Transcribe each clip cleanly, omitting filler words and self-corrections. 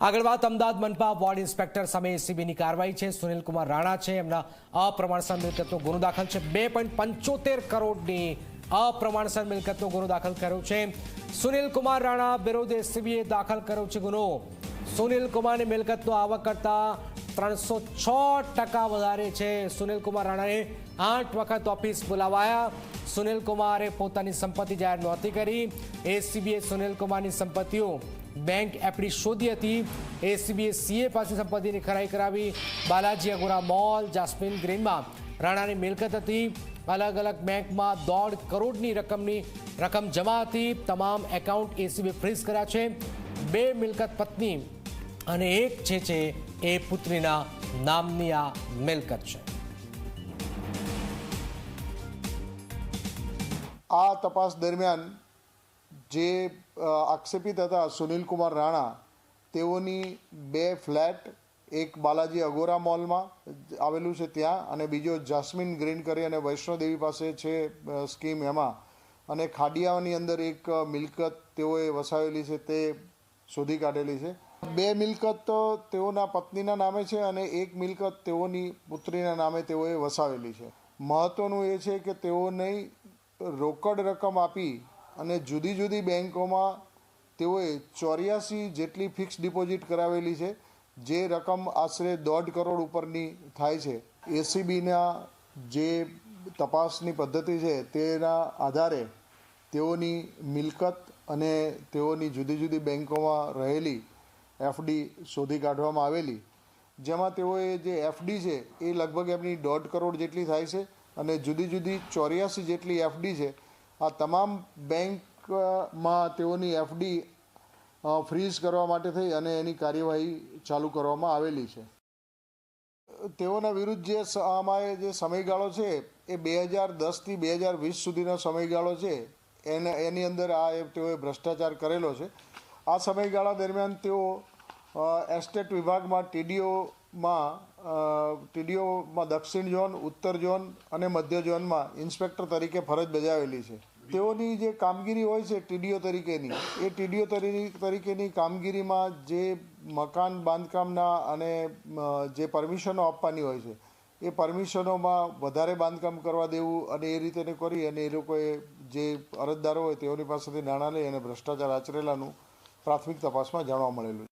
આગળ વાત Ahmedabad મનપા ward inspector સામે એસીબીની કાર્યવાહી છે। સુનિલ કુમાર રાણા છે, એમના અપ્રમાણસર મિલકતનો ગુનો દાખલ છે। 2.75 કરોડની અપ્રમાણસર મિલકતનો ગુનો દાખલ કર્યો છે। સુનિલ કુમાર રાણા વિરુદ્ધ એસીબીએ દાખલ કર્યો છે ગુનો। સુનિલ કુમારની મિલકતનો આવક કરતા 306% વધારે છે। સુનિલ કુમાર રાણાને 8 વખત ઓફિસ બોલાવાયા। સુનિલ કુમારે પોતાની સંપત્તિ જાહેર નહોતી કરી। એસીબીએ સુનિલ કુમારની સંપત્તિઓ बैंक एफडी शोधी थी। एसीबीए सीए पास संपत्ति की खराई करावी। बालाजी अगोरा मॉल जास्मिन ग्रीन में राणा की मिलकत थी। अलग अलग बैंक में 1.5 करोड़ रकम जमा थी। तमाम एकाउंट एसीबीए फ्रीज कर्या छे। 2 मिलकत पत्नी और एक छे ए पुत्रीना नामनी आ मिलकत छे। आ तपास दरमियान जे आक्षेपित था सुनील कुमार राणा तेओनी 2 फ्लेट, एक बालाजी अगोरा मॉल में आवेलू है त्या अने बीजो जास्मिन ग्रीन करी अने वैष्णोदेवी पासे छे स्कीम एमां अने खाडियानी अंदर एक मिलकत तेओए वसावेली है ते शोधी काढेली है। 2 मिलकत तेओना पत्नीना नामे छे अने एक मिलकत तेओनी पुत्रीना नामे तेओए वसावेली है। महत्वनुं ए छे के तेओने रोकड़ रकम आपी અને જુદી જુદી બેંકોમાં તેઓએ 84 જેટલી ફિક્સ ડિપોઝિટ કરાવેલી છે, જે રકમ આશરે 1.5 કરોડ ઉપરની થાય છે। એસીબીના જે તપાસની પદ્ધતિ છે તેના આધારે તેઓની મિલકત અને તેઓની જુદી જુદી બેંકોમાં રહેલી એફડી શોધી કાઢવામાં આવેલી, જેમાં તેઓએ જે એફડી છે એ લગભગ એમની 1.5 કરોડ જેટલી થાય છે અને જુદી જુદી 84 જેટલી એફડી છે। आ तमाम बैंक में तेओनी एफडी फ्रीज करवा माटे थई अने एनी कार्यवाही चालू करवामां आवेली छे। तेओना विरुद्ध जे समयगाळो छे ए 2010 થી 2020 सुधीनो समयगाळो छे। एनी अंदर आ तेओए भ्रष्टाचार करेलो छे। आ समयगाळा दरमियान तेओ एस्टेट विभाग में टीडीओ में दक्षिण जोन, उत्तर जोन अने मध्य जोन में इंस्पेक्टर तरीके फरज बजावेली छे। तेओनी जे कामगीरी होय छे टीडीओ तरीकेनी, ए टीडीओ तरीकेनी कामगीरीमां जे मकान बांधकामना अने जे परमिशनो आपवानी होय छे ए परमिशनोमां वधारे बांधकाम करवा देवुं अने ए रीते करी अने ए लोकोए जे अरजदारो होय तेओनी पासेथी नाणां लई अने भ्रष्टाचार आचरेलानुं प्राथमिक तपासमां जाणवा मळेलुं।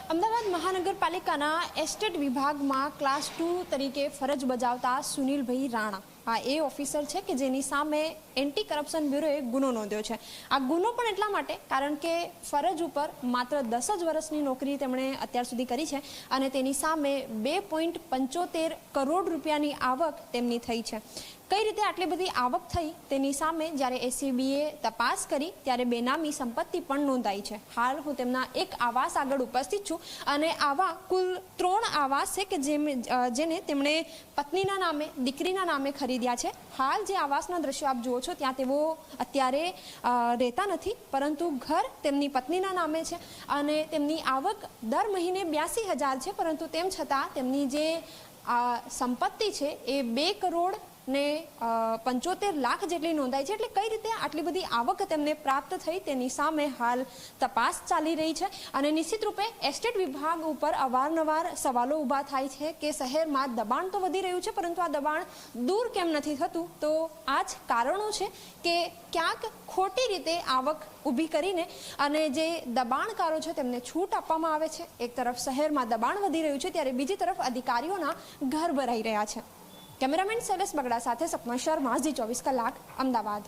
अमदावाद महानगरपालिकाना एस्टेट विभाग में क्लास 2 तरीके फरज बजावता सुनील भाई राणा आ ए ऑफिसर है कि जेनी सामे एंटी करप्शन ब्यूरोए गुनो नोंध्यो छे। आ गुनो पण एटला माटे कारण के फरज पर मात्र 10 ज वर्षनी नौकरी तेमणे अत्यार सुधी करी छे अने तेनी सामे 2.75 करोड़ रूपियानी आवक तेमनी थई छे। कई रीते आटली बधी आवक थई तेनी सामे ज्यारे एसीबीए तपास करी त्यारे बेनामी संपत्ति पण नोंधाई छे। हाल हूँ तेमना एक आवास आगळ उपस्थित छुं अने आवा कुल 3 आवास छे के जेने तेमणे पत्नीना नामे, दीकरीना नामे खरीद्या छे। हाल जे आवासना दृश्यो आप जुओ छो त्यां तेओ अत्यारे રહેતા નથી, પરંતુ ઘર તેમની પત્નીના નામે છે અને તેમની આવક દર મહિને 82,000 છે, પરંતુ તેમ છતાં તેમની જે સંપત્તિ છે એ 2 કરોડ ने 75 लाख જેટલી નોંધાઈ છે। એટલે કઈ રીતે આટલી બધી આવક તેમને પ્રાપ્ત થઈ તેની સામે હાલ તપાસ ચાલી રહી છે અને નિશ્ચિત રૂપે એસ્ટેટ વિભાગ ઉપર અવારનવાર સવાલો ઊભા થાય છે કે શહેરમાં દબાણ તો વધી રહ્યું છે, પરંતુ આ દબાણ દૂર કેમ નથી થતું? તો આ જ કારણો છે કે ક્યાંક ખોટી રીતે આવક ઊભી કરીને અને જે દબાણકારો છે તેમને છૂટ આપવામાં આવે છે। એક તરફ શહેરમાં દબાણ વધી રહ્યું છે ત્યારે બીજી તરફ અધિકારીઓના ઘર ભરાઈ રહ્યા છે। कैमरामैन शैलेश बगड़ा साथे सपना शर्मा, जी 24 कलाक, अमदावाद।